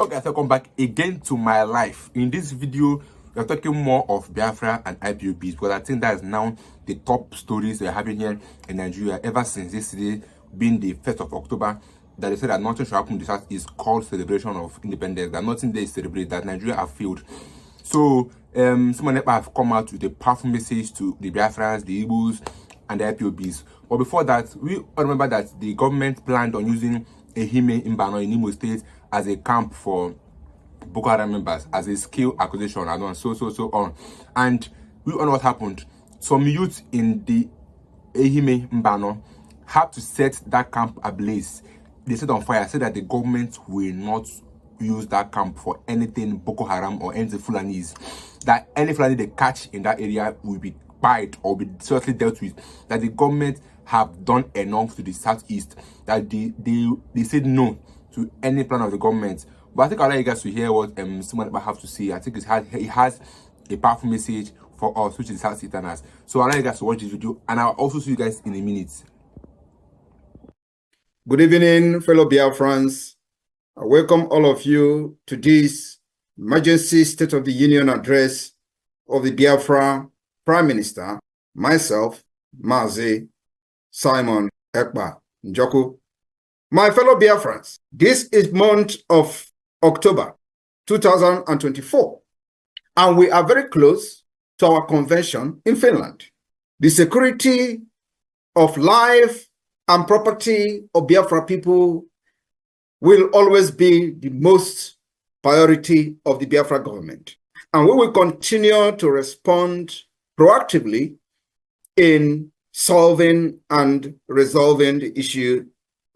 Okay, guys, welcome back again to my life. In this video, we're talking more of Biafra and IPOBs because I think that is now the top stories we're having here in Nigeria ever since yesterday being the 1st of October, that they said that nothing should happen in the South is called celebration of independence, that nothing there is celebrated, that Nigeria have failed. So someone have come out with a powerful message to the Biafrans, the Igbos, and the IPOBs. But before that, we all remember that the government planned on using ERRIFY in Bano in Imo State as a camp for Boko Haram members, as a skill acquisition, and so on. And we all know what happened. Some youth in the ERRIFY in Bano had to set that camp ablaze. They set on fire, said that the government will not use that camp for anything Boko Haram or any Fulanis. That any Fulani they catch in that area will be bite or be seriously dealt with. That the government have done enough to the southeast. That they said no to any plan of the government. But I think I'll let you guys to hear what someone have to say. I think it has a powerful message for us, which is South Easterners. So I'll let you guys to watch this video, and I'll also see you guys in a minute. Good evening, fellow Biafrans. I welcome all of you to this emergency State of the Union address of the Biafra Prime Minister, myself, Mazi Simon Ekpa Njoku. My fellow Biafrans, this is month of October 2024, and we are very close to our convention in Finland. The security of life and property of Biafra people will always be the most priority of the Biafra government. And we will continue to respond proactively in solving and resolving the issue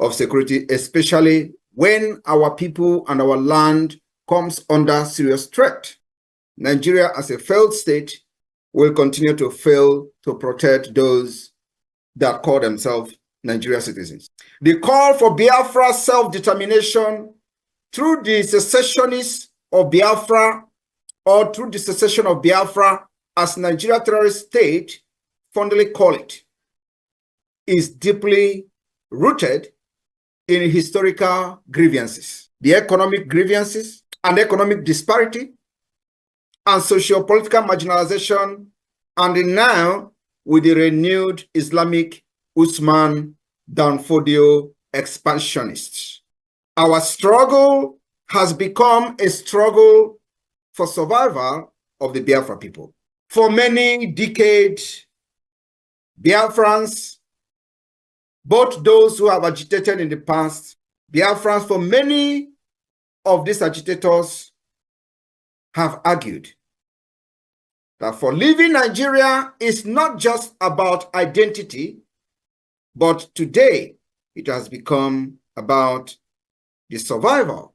of security, especially when our people and our land comes under serious threat. Nigeria as a failed state will continue to fail to protect those that call themselves Nigerian citizens. The call for Biafra self-determination through the secessionists of Biafra or through the secession of Biafra as Nigeria terrorist state fondly call it is deeply rooted in historical grievances, the economic grievances and economic disparity and socio-political marginalization, and now with the renewed Islamic Usman Danfodio expansionists. Our struggle has become a struggle for survival of the Biafra people. For many decades, Biafrans, both those who have agitated in the past, Biafrans, for many of these agitators have argued that for leaving Nigeria is not just about identity, but today it has become about the survival,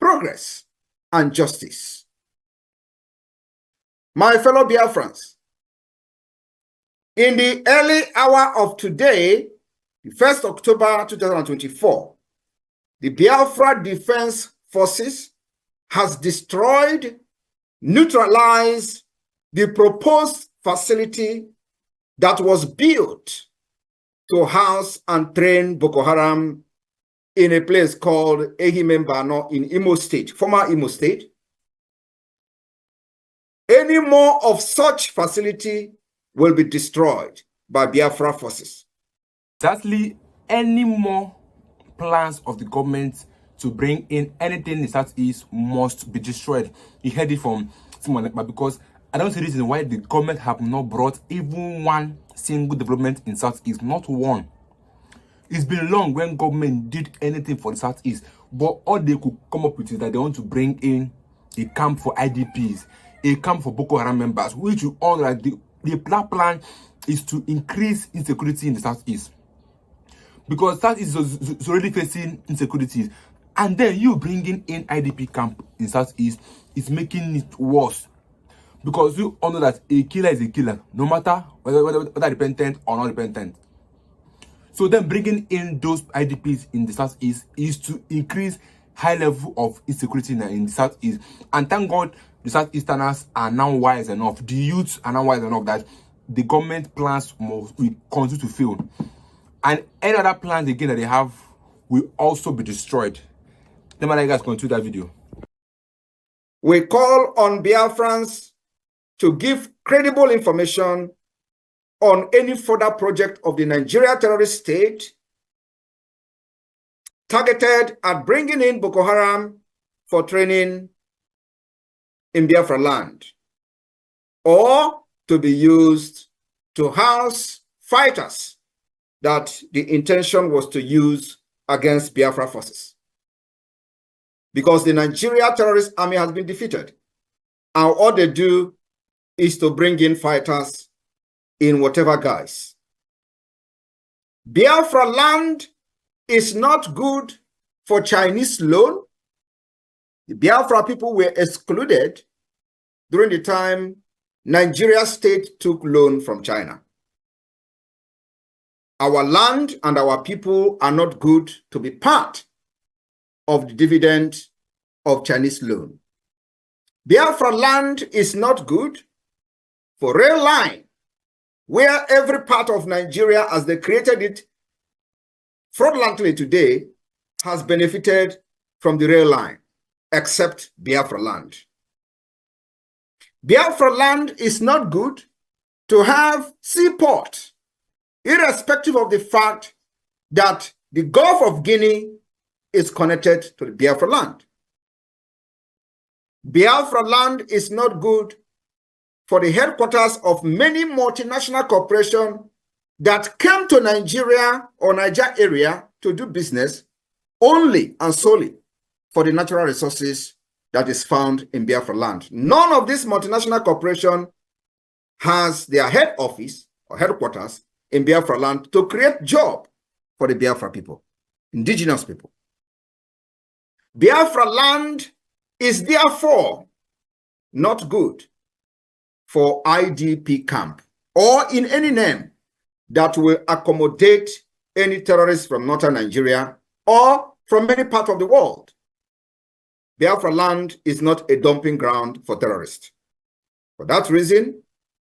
progress, and justice. My fellow Biafrans, in the early hour of today, the 1st October 2024, the Biafra Defense Forces has destroyed, neutralized the proposed facility that was built to house and train Boko Haram in a place called ERRIFY Bano in Imo State, former Imo State. Any more of such facility will be destroyed by Biafra forces. Exactly, any more plans of the government to bring in anything in the Southeast must be destroyed. You heard it from someone, but because I don't see reason why the government have not brought even one single development in Southeast, not one. It's been long when government did anything for the Southeast, but all they could come up with is that they want to bring in a camp for IDPs, a camp for Boko Haram members, which you all like. The plan is to increase insecurity in the Southeast, because Southeast is already facing insecurities, and then you bringing in IDP camp in Southeast is making it worse. Because you all know that a killer is a killer, no matter whether repentant or not repentant. So then bringing in those IDPs in the Southeast is to increase high level of insecurity in the Southeast. And thank God the Southeasterners are now wise enough, the youths are now wise enough that the government plans will continue to fail. And any other plans again that they have will also be destroyed. Let me let you guys continue that video. We call on Biafrans to give credible information on any further project of the Nigeria terrorist state targeted at bringing in Boko Haram for training in Biafra land, or to be used to house fighters that the intention was to use against Biafra forces. Because the Nigeria terrorist army has been defeated, and all they do is to bring in fighters in whatever guise. Biafra land is not good for Chinese loan. The Biafra people were excluded during the time Nigeria state took loan from China. Our land and our people are not good to be part of the dividend of Chinese loan. Biafra land is not good for rail line, where every part of Nigeria, as they created it fraudulently today, has benefited from the rail line, except Biafra land. Biafra land is not good to have seaport, irrespective of the fact that the Gulf of Guinea is connected to the Biafra land. Biafra land is not good for the headquarters of many multinational corporations that came to Nigeria or Niger area to do business only and solely for the natural resources that is found in Biafra land. None of these multinational corporations has their head office or headquarters in Biafra land to create job for the Biafra people, indigenous people. Biafra land is therefore not good for IDP camp or in any name that will accommodate any terrorists from northern Nigeria or from any part of the world. Biafra land is not a dumping ground for terrorists. For that reason,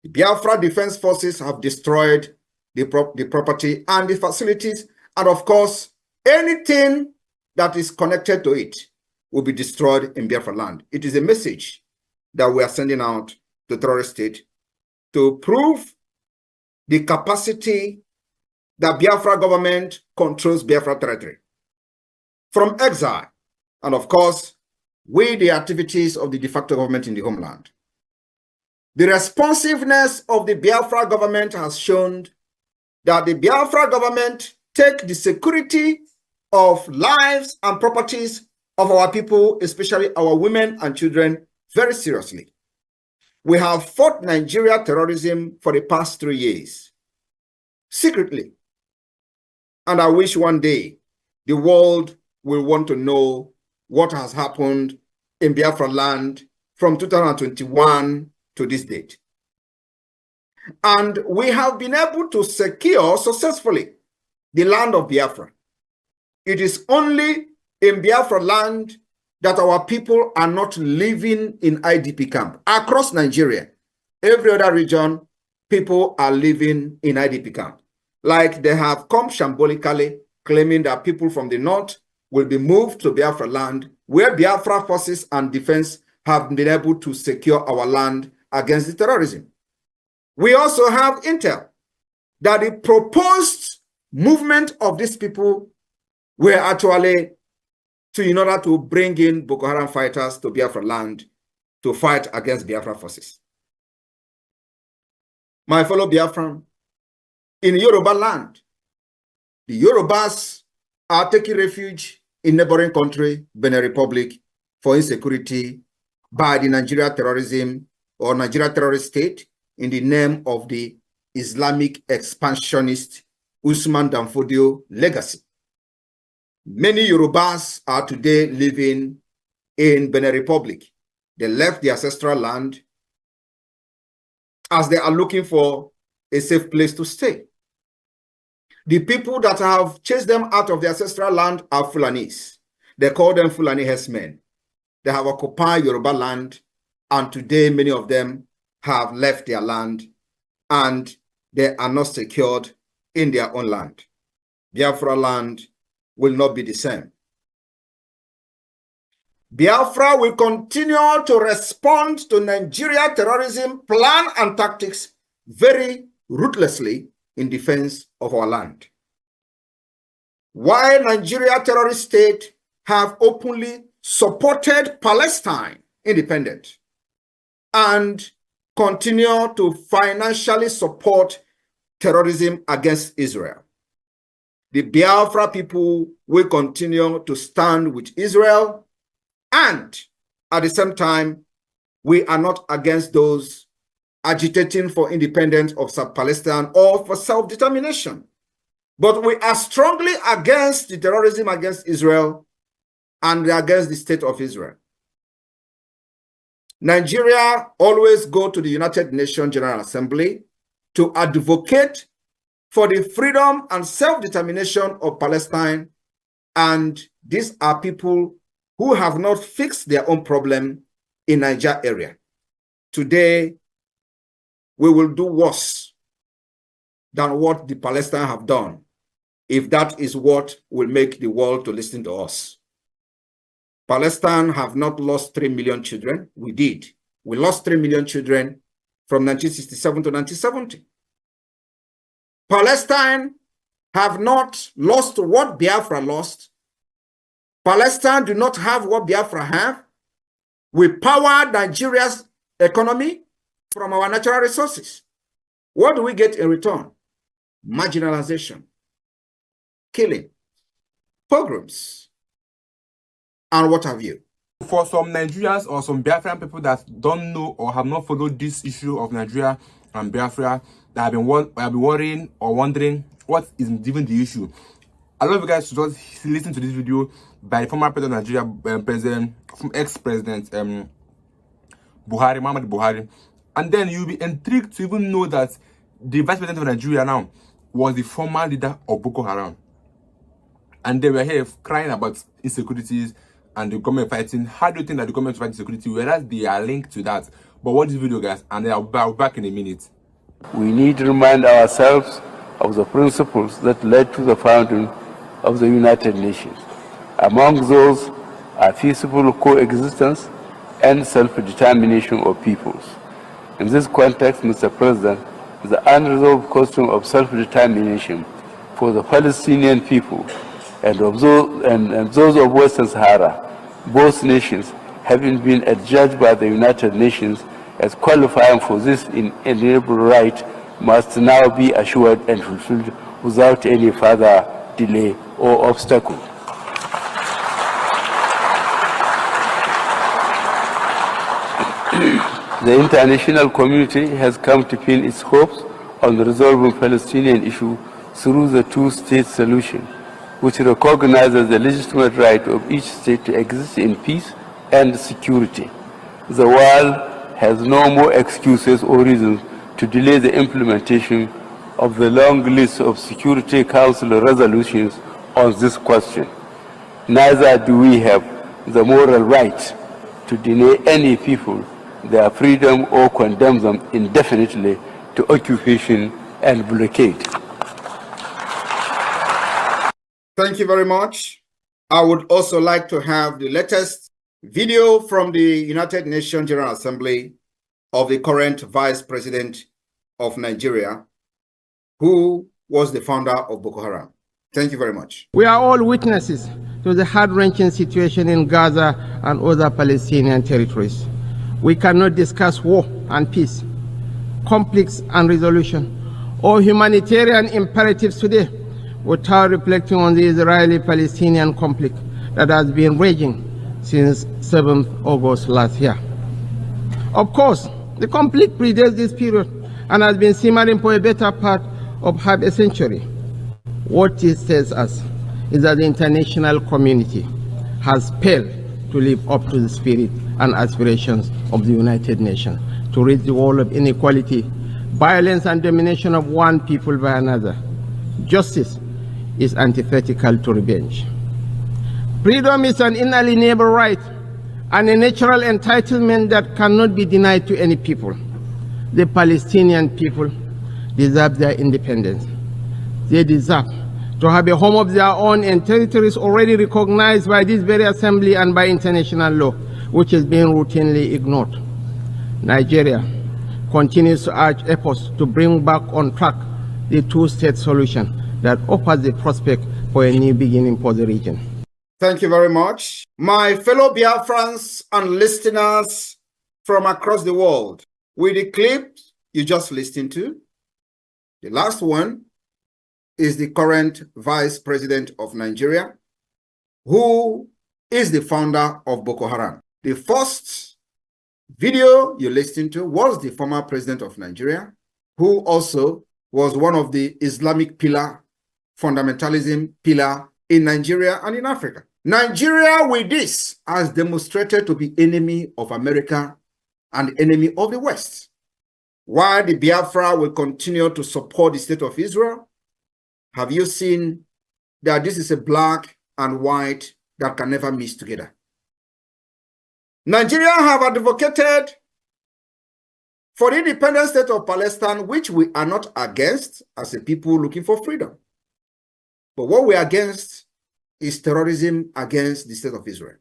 the Biafra Defense Forces have destroyed the property and the facilities, and of course, anything that is connected to it will be destroyed in Biafra land. It is a message that we are sending out to the terrorist state to prove the capacity that Biafra government controls Biafra territory from exile, and of course, with the activities of the de facto government in the homeland. The responsiveness of the Biafra government has shown that the Biafra government take the security of lives and properties of our people, especially our women and children, very seriously. We have fought Nigeria terrorism for the past 3 years, secretly. And I wish one day the world will want to know what has happened in Biafra land from 2021 to this date. And we have been able to secure successfully the land of Biafra. It is only in Biafra land that our people are not living in IDP camp. Across Nigeria, every other region, people are living in IDP camp. Like they have come shambolically, claiming that people from the north will be moved to Biafra land, where Biafra forces and defense have been able to secure our land against the terrorism. We also have intel that the proposed movement of these people were actually in order to bring in Boko Haram fighters to Biafra land to fight against Biafra forces. My fellow Biafran, in Yoruba land, the Yorubas are taking refuge in neighboring country, Benin Republic, for insecurity by the Nigeria terrorism or Nigeria terrorist state in the name of the Islamic expansionist Usman Dan Fodio legacy. Many Yorubas are today living in Benin Republic. They left the ancestral land as they are looking for a safe place to stay. The people that have chased them out of the ancestral land are Fulanis. They call them Fulani herdsmen. They have occupied Yoruba land, and today many of them have left their land and they are not secured in their own land. Biafra land will not be the same. Biafra will continue to respond to Nigeria terrorism plan and tactics very ruthlessly in defense of our land. While Nigeria terrorist state have openly supported Palestine independence and continue to financially support terrorism against Israel, the Biafra people will continue to stand with Israel, and at the same time, we are not against those agitating for independence of Palestine or for self-determination. But we are strongly against the terrorism against Israel and against the state of Israel. Nigeria always go to the United Nations General Assembly to advocate for the freedom and self-determination of Palestine, and these are people who have not fixed their own problem in Niger area. Today, we will do worse than what the Palestinians have done, if that is what will make the world to listen to us. Palestine have not lost 3 million children. We did. We lost 3 million children from 1967 to 1970. Palestine have not lost what Biafra lost. Palestine do not have what Biafra have. We power Nigeria's economy from our natural resources. What do we get in return? Marginalization, killing, pogroms, and what have you. For some Nigerians or some Biafran people that don't know or have not followed this issue of Nigeria and Biafra, that have been worrying or wondering what is even the issue, I love you guys to just listen to this video by former president of Nigeria, ex-president Buhari, Muhammad Buhari, and then you'll be intrigued to even know that the vice president of Nigeria now was the former leader of Boko Haram, and they were here crying about insecurities and the government fighting. How do you think that the government fights insecurity, whereas they are linked to that? But watch this video, guys, and I'll be back in a minute. We need to remind ourselves of the principles that led to the founding of the United Nations. Among those are peaceable coexistence and self-determination of peoples. In this context, Mr. President, the unresolved question of self-determination for the Palestinian people and those of Western Sahara, both nations having been adjudged by the United Nations as qualifying for this inalienable right, must now be assured and fulfilled without any further delay or obstacle. The international community has come to pin its hopes on the resolving Palestinian issue through the two-state solution, which recognizes the legitimate right of each state to exist in peace and security. The world has no more excuses or reasons to delay the implementation of the long list of Security Council resolutions on this question. Neither do we have the moral right to deny any people their freedom or condemn them indefinitely to occupation and blockade. Thank you very much. I would also like to have the latest video from the United Nations General Assembly of the current Vice President of Nigeria, who was the founder of Boko Haram. Thank you very much. We are all witnesses to the heart-wrenching situation in Gaza and other Palestinian territories. We cannot discuss war and peace, conflicts and resolution, or humanitarian imperatives today without reflecting on the Israeli-Palestinian conflict that has been raging since 7th August last year. Of course, the conflict predates this period and has been simmering for a better part of half a century. What it tells us is that the international community has failed to live up to the spirit and aspirations of the United Nations to rid the world of inequality, violence, and domination of one people by another. Justice is antithetical to revenge. Freedom is an inalienable right and a natural entitlement that cannot be denied to any people. The Palestinian people deserve their independence. They deserve to have a home of their own in territories already recognized by this very assembly and by international law, which is being routinely ignored. Nigeria continues to urge efforts to bring back on track the two-state solution that offers the prospect for a new beginning for the region. Thank you very much. My fellow Biafrans and listeners from across the world, with the clip you just listened to, the last one is the current Vice President of Nigeria, who is the founder of Boko Haram. The first video you listened to was the former President of Nigeria, who also was one of the Islamic pillar, fundamentalism pillar in Nigeria and in Africa. Nigeria, with this, has demonstrated to be enemy of America and enemy of the West. While the Biafra will continue to support the state of Israel, have you seen that this is a black and white that can never mix together? Nigeria have advocated for the independent state of Palestine, which we are not against as a people looking for freedom. But what we are against is terrorism against the state of Israel.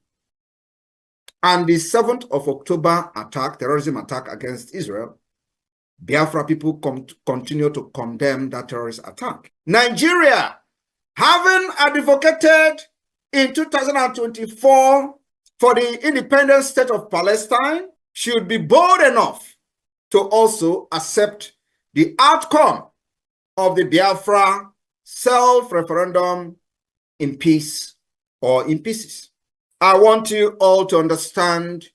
And the 7th of October attack, terrorism attack against Israel, Biafra people continue to condemn that terrorist attack. Nigeria, having advocated in 2024 for the independent state of Palestine, should be bold enough to also accept the outcome of the Biafra self-referendum in peace or in pieces. I want you all to understand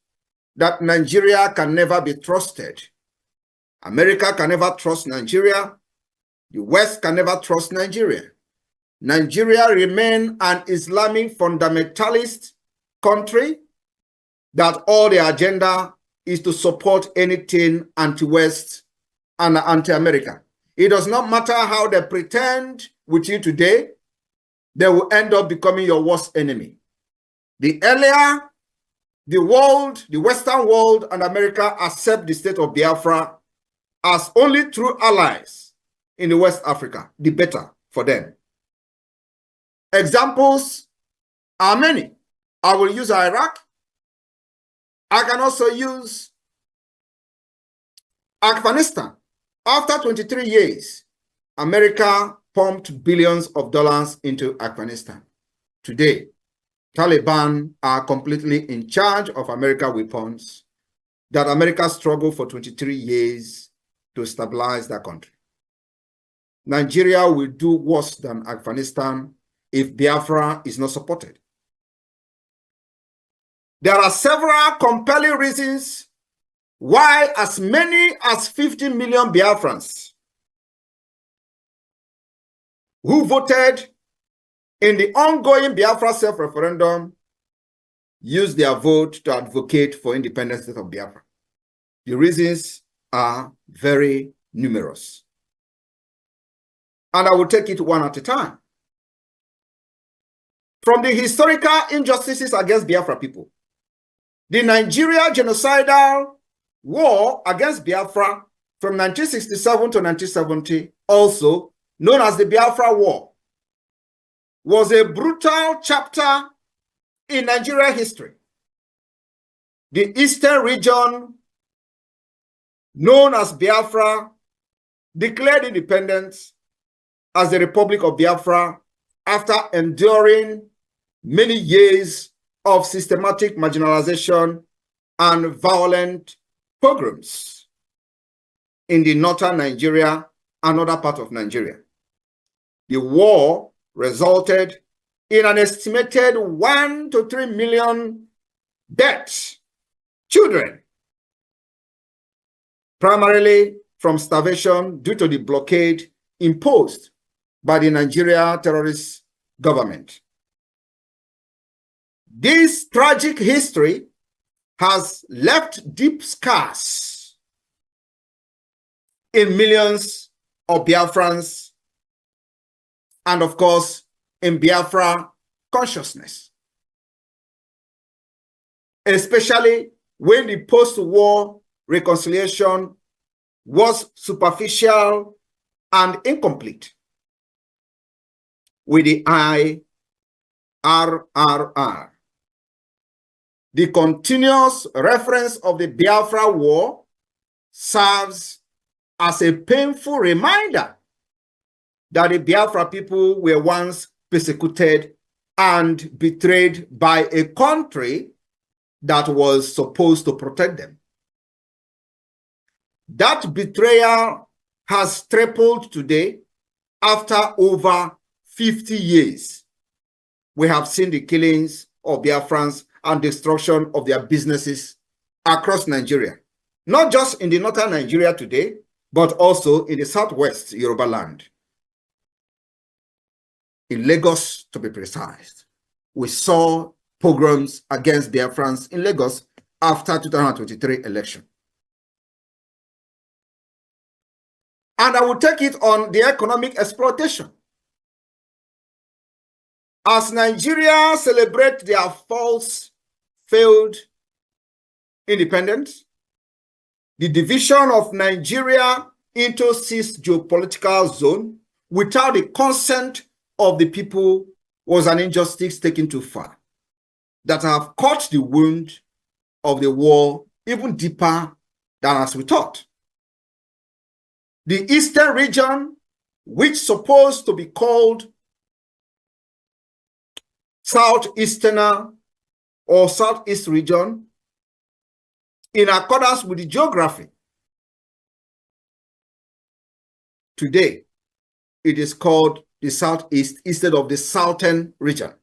that Nigeria can never be trusted. America can never trust Nigeria. The West can never trust Nigeria. Nigeria remains an Islamic fundamentalist country that all the agenda is to support anything anti-West and anti-America. It does not matter how they pretend with you today, they will end up becoming your worst enemy. The earlier the world, the Western world and America accept the state of Biafra as only true allies in the West Africa, the better for them. Examples are many. I will use Iraq. I can also use Afghanistan. After 23 years, America pumped billions of dollars into Afghanistan. Today, Taliban are completely in charge of American weapons that America struggled for 23 years to stabilize that country. Nigeria will do worse than Afghanistan if Biafra is not supported. There are several compelling reasons why as many as 50 million Biafrans who voted in the ongoing Biafra self-referendum used their vote to advocate for independent state of Biafra. The reasons are very numerous. And I will take it one at a time. From the historical injustices against Biafra people, the Nigeria genocidal war against Biafra from 1967 to 1970, also known as the Biafra War, was a brutal chapter in Nigeria history. The eastern region, known as Biafra, declared independence as the Republic of Biafra after enduring many years of systematic marginalization and violent pogroms in the northern Nigeria and other parts of Nigeria. The war resulted in an estimated 1 to 3 million deaths, children, primarily from starvation due to the blockade imposed by the Nigeria terrorist government. This tragic history has left deep scars in millions of Biafrans and, of course, in Biafra consciousness, especially when the post-war reconciliation was superficial and incomplete. with the IRRR. The continuous reference of the Biafra War serves as a painful reminder that the Biafra people were once persecuted and betrayed by a country that was supposed to protect them. That betrayal has tripled today after over 50 years. We have seen the killings of Biafrans and destruction of their businesses across Nigeria, not just in the northern Nigeria today, but also in the southwest Yoruba land. In Lagos, to be precise, we saw pogroms against Biafrans in Lagos after 2023 election. And I will take it on the economic exploitation. As Nigeria celebrates their false, failed independence, the division of Nigeria into 6 geopolitical zones without the consent of the people was an injustice taken too far, that have cut the wound of the war even deeper than as we thought. The eastern region, which is supposed to be called Southeastern or Southeast region, in accordance with the geography, today it is called the Southeast instead of the Southern region.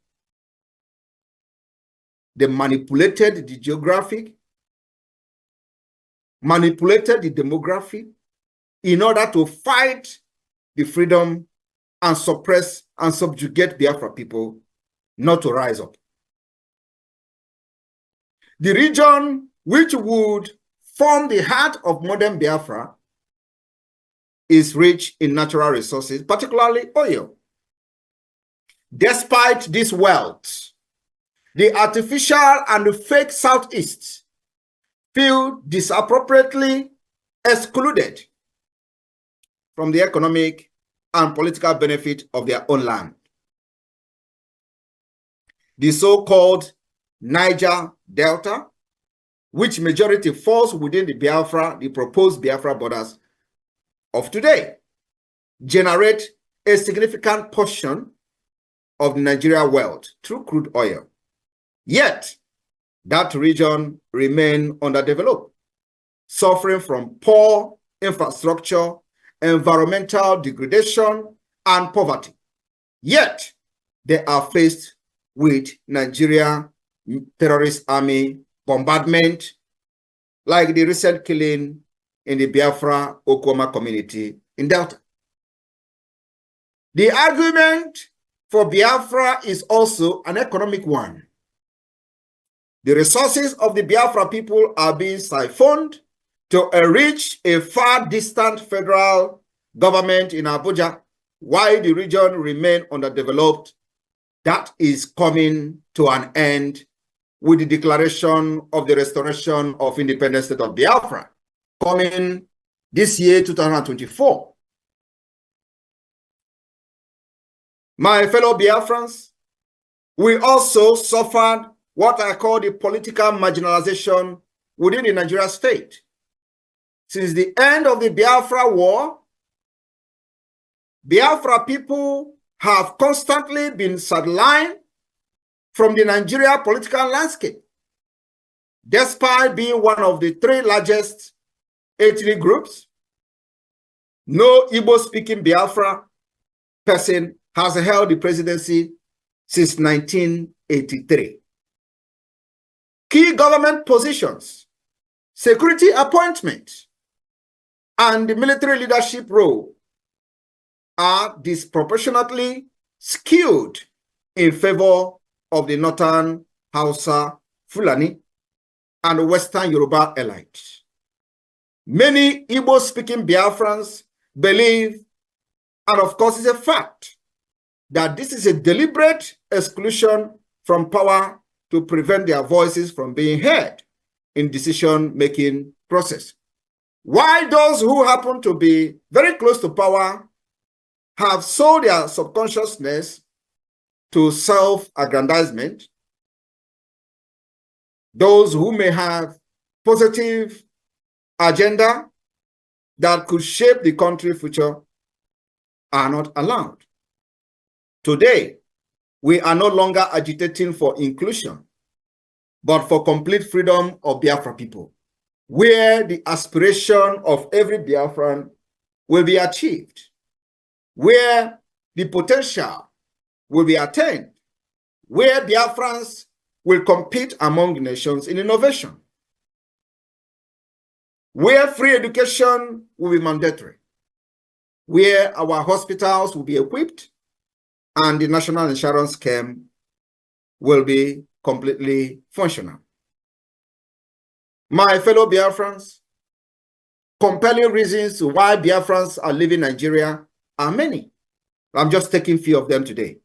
They manipulated the geographic, manipulated the demography in order to fight the freedom and suppress and subjugate Biafra people not to rise up. The region which would form the heart of modern Biafra is rich in natural resources, particularly oil. Despite this wealth, the artificial and the fake Southeast feel disappropriately excluded from the economic and political benefit of their own land. The so-called Niger Delta, which majority falls within the proposed Biafra borders of today, generate a significant portion of the Nigeria wealth through crude oil. Yet, that region remains underdeveloped, suffering from poor infrastructure, environmental degradation, and poverty. Yet, they are faced with Nigeria terrorist army bombardment, like the recent killing in the Biafra Okoma community in Delta. The argument for Biafra is also an economic one. The resources of the Biafra people are being siphoned to enrich a far distant federal government in Abuja, while the region remains underdeveloped. That is coming to an end with the declaration of the restoration of independent state of Biafra, coming this year, 2024. My fellow Biafrans, we also suffered what I call the political marginalization within the Nigeria state. Since the end of the Biafra war, Biafra people have constantly been sidelined from the Nigeria political landscape, despite being one of the 3 largest ethnic groups. No Igbo-speaking Biafra person has held the presidency since 1983. Key government positions, security appointments, and the military leadership role are disproportionately skewed in favor of the northern Hausa, Fulani, and western Yoruba elites. Many Igbo-speaking Biafrans believe, and of course it's a fact, that this is a deliberate exclusion from power to prevent their voices from being heard in decision-making process. While those who happen to be very close to power have sold their subconsciousness to self-aggrandizement, those who may have positive agenda that could shape the country's future are not allowed. Today, we are no longer agitating for inclusion, but for complete freedom of Biafra people, where the aspiration of every Biafran will be achieved, where the potential will be attained, where Biafrans will compete among nations in innovation, where free education will be mandatory, where our hospitals will be equipped, and the national insurance scheme will be completely functional. My fellow Biafrans, compelling reasons why Biafrans are leaving Nigeria are many. I'm just taking a few of them today.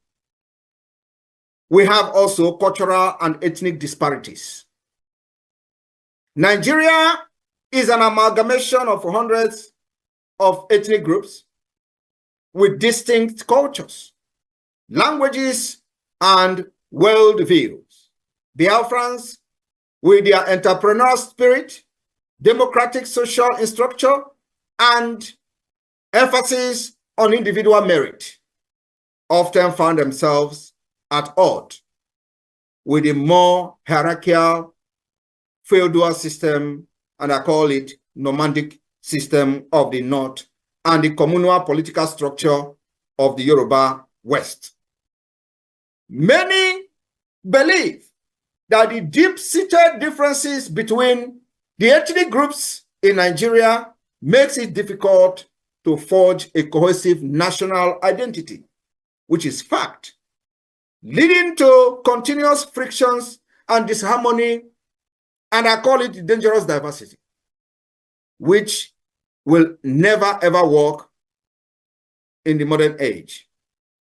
We have also cultural and ethnic disparities. Nigeria is an amalgamation of hundreds of ethnic groups with distinct cultures, languages, and worldviews. Biafrans, with their entrepreneurial spirit, democratic social structure, and emphasis on individual merit, often found themselves at odds with a more hierarchical feudal system, and I call it nomadic system of the North, and the communal political structure of the Yoruba West. Many believe that the deep-seated differences between the ethnic groups in Nigeria makes it difficult to forge a cohesive national identity, which is fact, leading to continuous frictions and disharmony, and I call it dangerous diversity, which will never ever work in the modern age.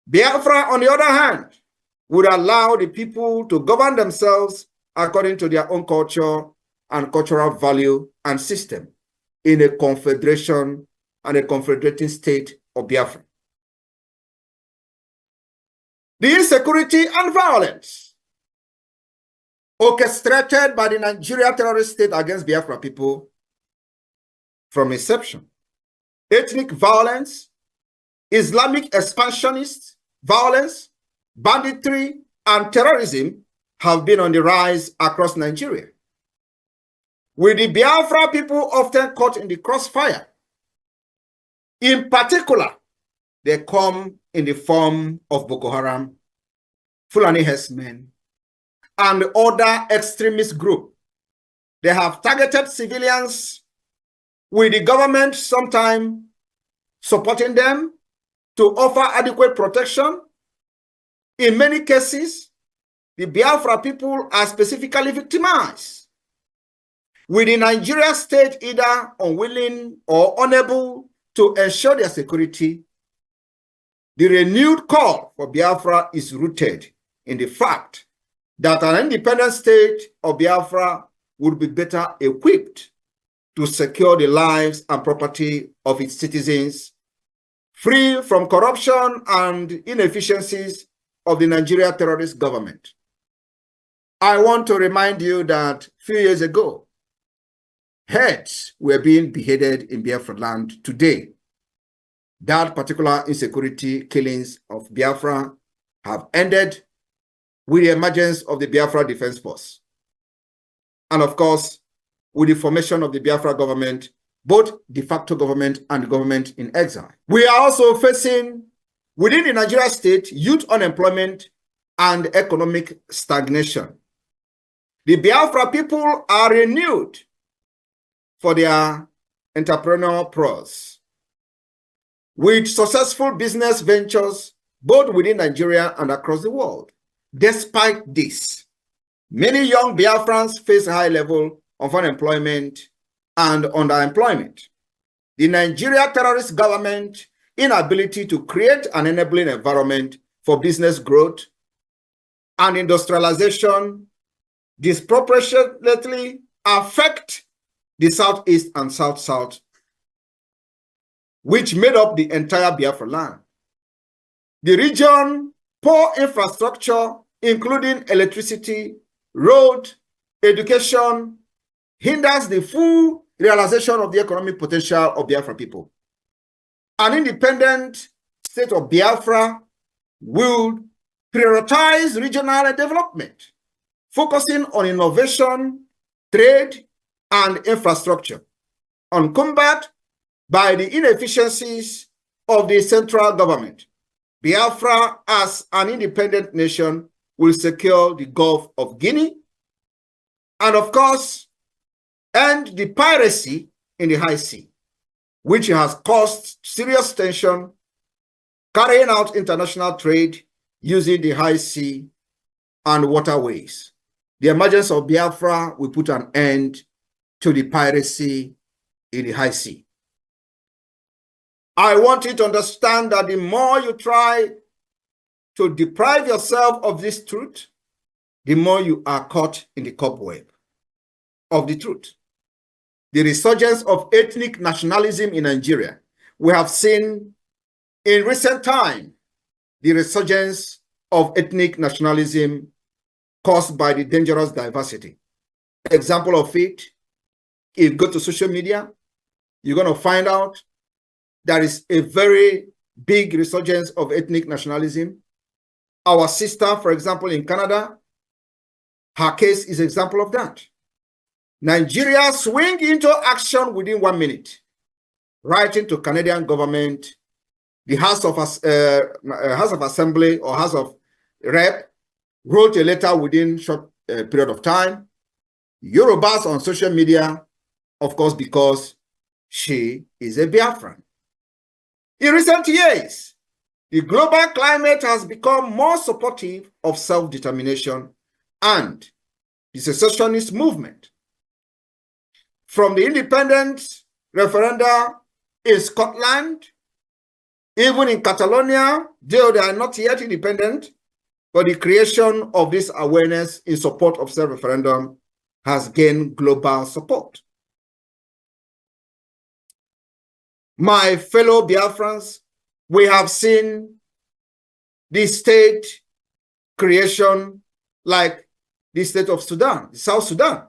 Biafra, on the other hand, would allow the people to govern themselves according to their own culture and cultural value and system in a confederation and a confederating state of Biafra. The insecurity and violence orchestrated by the Nigeria terrorist state against Biafra people from inception, ethnic violence, Islamic expansionist violence, banditry, and terrorism have been on the rise across Nigeria, with the Biafra people often caught in the crossfire. In particular, they come in the form of Boko Haram, Fulani herdsmen, and other extremist groups. They have targeted civilians, with the government sometimes supporting them to offer adequate protection. In many cases, the Biafra people are specifically victimized, with the Nigeria state either unwilling or unable to ensure their security. The renewed call for Biafra is rooted in the fact that an independent state of Biafra would be better equipped to secure the lives and property of its citizens, free from corruption and inefficiencies of the Nigeria terrorist government. I want to remind you that a few years ago, heads were being beheaded in Biafra land. Today, that particular insecurity killings of Biafra have ended with the emergence of the Biafra Defense Force. And of course, with the formation of the Biafra government, both de facto government and government in exile. We are also facing, within the Nigeria state, youth unemployment and economic stagnation. The Biafra people are renewed for their entrepreneurial prowess, with successful business ventures both within Nigeria and across the world. Despite this, many young Biafrans face a high level of unemployment and underemployment. The Nigeria terrorist government inability to create an enabling environment for business growth and industrialization disproportionately affect the Southeast and South-South, which made up the entire Biafra land. The region poor infrastructure, including electricity, road, education, hinders the full realization of the economic potential of Biafra people. An independent state of Biafra will prioritize regional development, focusing on innovation, trade, and infrastructure, uncumbered by the inefficiencies of the central government. Biafra, as an independent nation, will secure the Gulf of Guinea and, of course, end the piracy in the high sea, which has caused serious tension, carrying out international trade using the high sea and waterways. The emergence of Biafra will put an end to the piracy in the high sea. I want you to understand that the more you try to deprive yourself of this truth, the more you are caught in the cobweb of the truth. The resurgence of ethnic nationalism in Nigeria. We have seen in recent time the resurgence of ethnic nationalism caused by the dangerous diversity. Example of it, if you go to social media, you're going to find out there is a very big resurgence of ethnic nationalism. Our sister, for example, in Canada, her case is an example of that. Nigeria swing into action within 1 minute, writing to Canadian government, the House of Assembly or House of Rep wrote a letter within short period of time. Yorubas on social media, of course, because she is a Biafran. In recent years, the global climate has become more supportive of self-determination and the secessionist movement. From the independence referenda in Scotland, even in Catalonia, though they are not yet independent, but the creation of this awareness in support of self-referendum has gained global support. My fellow Biafrans, we have seen the state creation like the state of Sudan, South Sudan.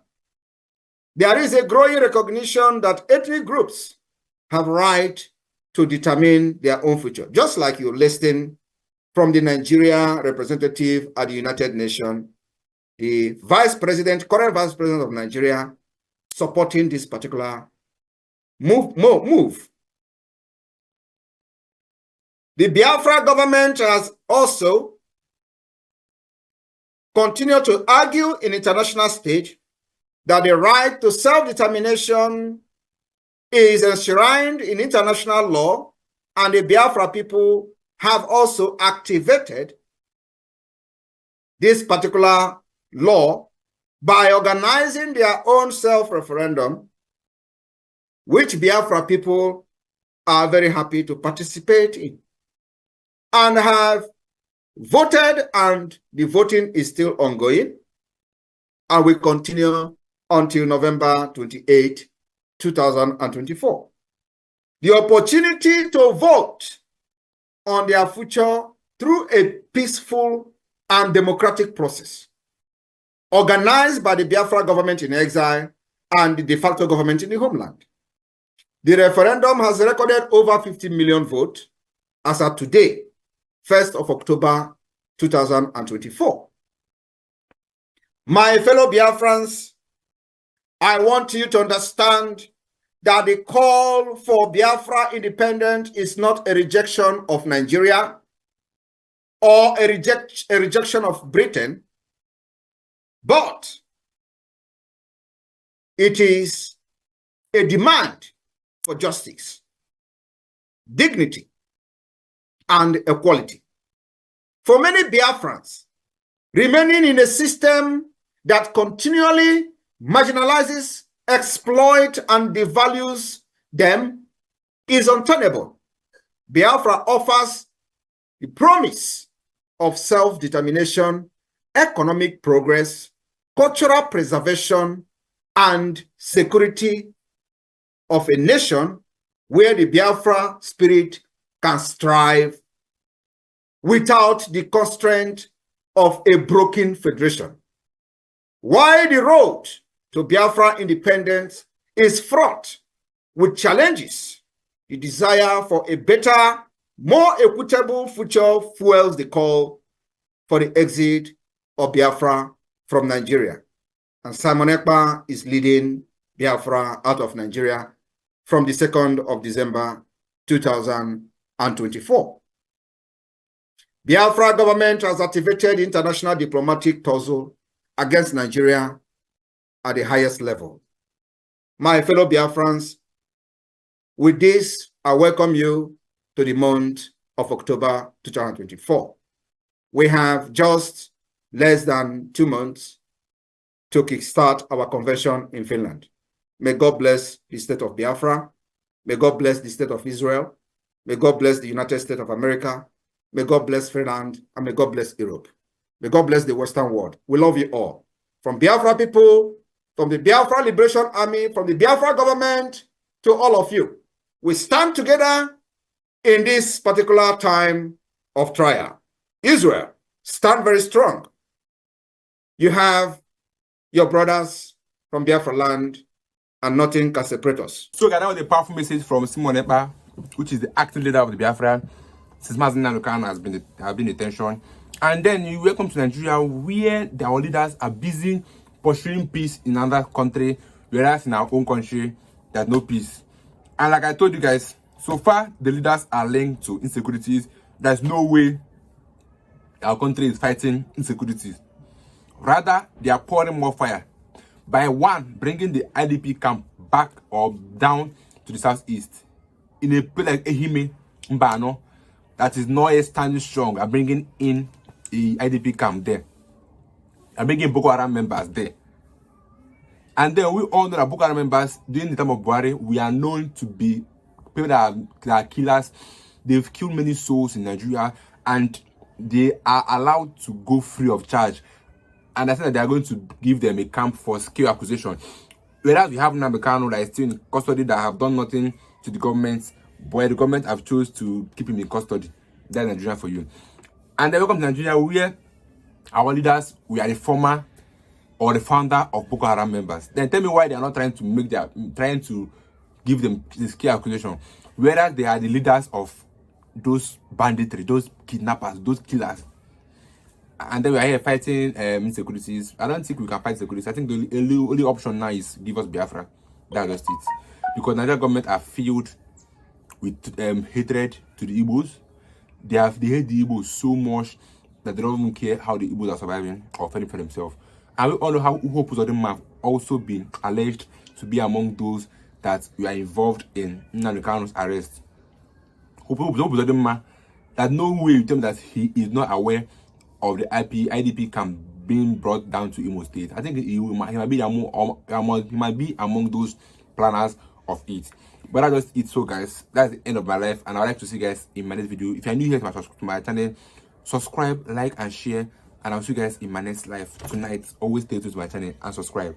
There is a growing recognition that ethnic groups have right to determine their own future, just like you listen from the Nigeria representative at the United Nations, the current vice president of Nigeria, supporting this particular move. The Biafra government has also continued to argue in international stage that the right to self-determination is enshrined in international law, and the Biafra people have also activated this particular law by organizing their own self-referendum, which Biafra people are very happy to participate in and have voted, and the voting is still ongoing and will continue until November 28, 2024. The opportunity to vote on their future through a peaceful and democratic process organized by the Biafra government in exile and the de facto government in the homeland. The referendum has recorded over 50 million votes as of today, 1st of October 2024. My fellow Biafrans, I want you to understand that the call for Biafra independence is not a rejection of Nigeria or a rejection of Britain, but it is a demand for justice, dignity, and equality. For many Biafrans, remaining in a system that continually marginalizes, exploits, and devalues them is untenable. Biafra offers the promise of self-determination, economic progress, cultural preservation, and security of a nation where the Biafra spirit can strive without the constraint of a broken federation. While the road to Biafra independence is fraught with challenges, the desire for a better, more equitable future fuels the call for the exit of Biafra from Nigeria. And Simon Ekpa is leading Biafra out of Nigeria from the 2nd of December 2024. Biafra government has activated international diplomatic tussle against Nigeria at the highest level. My fellow Biafrans, with this, I welcome you to the month of October 2024. We have just less than 2 months to kickstart our convention in Finland. May God bless the state of Biafra. May God bless the state of Israel. May God bless the United States of America. May God bless Finland, and may God bless Europe. May God bless the Western world. We love you all. From Biafra people, from the Biafra Liberation Army, from the Biafra government, to all of you. We stand together in this particular time of trial. Israel, stand very strong. You have your brothers from Biafra land, and nothing can separate us. So that was a powerful message from Simon Ekpa, which is the acting leader of the Biafra since Mazen Nanokan has been detention. And then you welcome to Nigeria, where our leaders are busy pursuing peace in another country, whereas in our own country there's no peace. And like I told you guys, so far the leaders are linked to insecurities. There's no way our country is fighting insecurities. Rather, they are pouring more fire by bringing the IDP camp back or down to the southeast in a place like Ehime, Mbano, that is not yet standing strong, are bringing in a IDP camp there. Are bringing Boko Haram members there. And then we all know that Boko Haram members, during the time of Buhari, we are known to be people that are killers. They've killed many souls in Nigeria, and they are allowed to go free of charge. And I said that they are going to give them a camp for skill acquisition. Whereas we have Nambekano that is still in custody, that have done nothing to the government, but the government have chose to keep him in custody. That's Nigeria for you. And then welcome to Nigeria, where our leaders, we are the former or the founder of Boko Haram members. Then tell me why they are not trying to give them the skill acquisition, whereas they are the leaders of those banditry, those kidnappers, those killers. And then we are here fighting insecurities. I don't think we can fight insecurities. I think the only option now is give us Biafra. That's just it. Because Nigerian government are filled with hatred to the Igbos. They hate the Igbos so much that they don't even care how the Igbos are surviving or fending for themselves. And we all know how Uho Uzodinma have also been alleged to be among those that were involved in Nnamdi Kanu's arrest. Uho Uzodinma, there's no way you tell me that he is not aware of the IDP camp being brought down to Imo State. I think he might be among those planners of it. But that's just it. So guys, that's the end of my life, and I'd like to see you guys in my next video. If you're new here to my channel, subscribe, like, and share, and I'll see you guys in my next live tonight. Always stay tuned to my channel and subscribe.